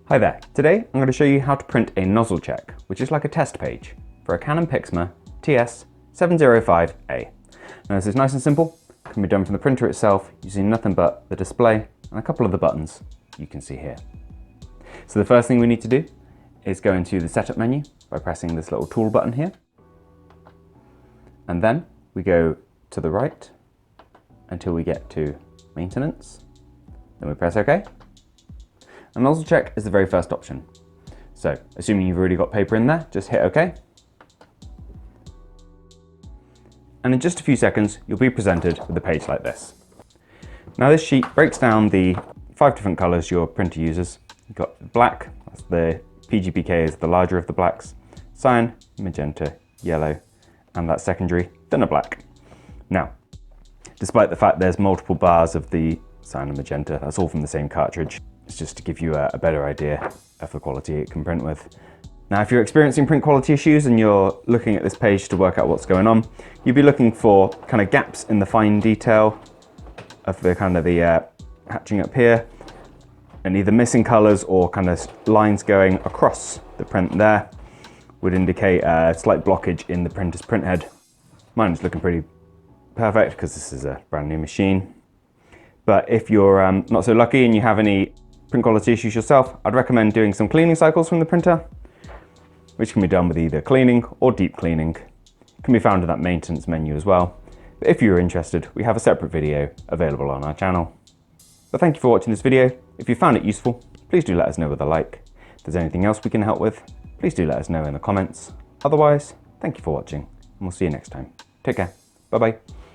Hi there, today I'm going to show you how to print a nozzle check, which is like a test page for a Canon Pixma TS705a. Now this is nice and simple, can be done from the printer itself using nothing but the display and a couple of the buttons you can see here. So the first thing we need to do is go into the setup menu by pressing this little tool button here. And then we go to the right until we get to maintenance. Then we press OK. A nozzle check is the very first option. So, assuming you've already got paper in there, just hit OK. And in just a few seconds, you'll be presented with a page like this. Now this sheet breaks down the 5 different colours your printer uses. You've got black, that's the PGPK is the larger of the blacks, cyan, magenta, yellow, and that secondary, thinner black. Now, despite the fact there's multiple bars of the cyan and magenta, that's all from the same cartridge. It's just to give you a better idea of the quality it can print with. Now, if you're experiencing print quality issues and you're looking at this page to work out what's going on, you'd be looking for kind of gaps in the fine detail of the hatching up here, and either missing colors or kind of lines going across the print there would indicate a slight blockage in the printer's print head. Mine is looking pretty perfect because this is a brand new machine. But if you're not so lucky and you have any print quality issues yourself, I'd recommend doing some cleaning cycles from the printer, which can be done with either cleaning or deep cleaning. It can be found in that maintenance menu as well. But if you're interested, we have a separate video available on our channel. But thank you for watching this video. If you found it useful, please do let us know with a like. If there's anything else we can help with, please do let us know in the comments. Otherwise, thank you for watching, and we'll see you next time. Take care. Bye-bye.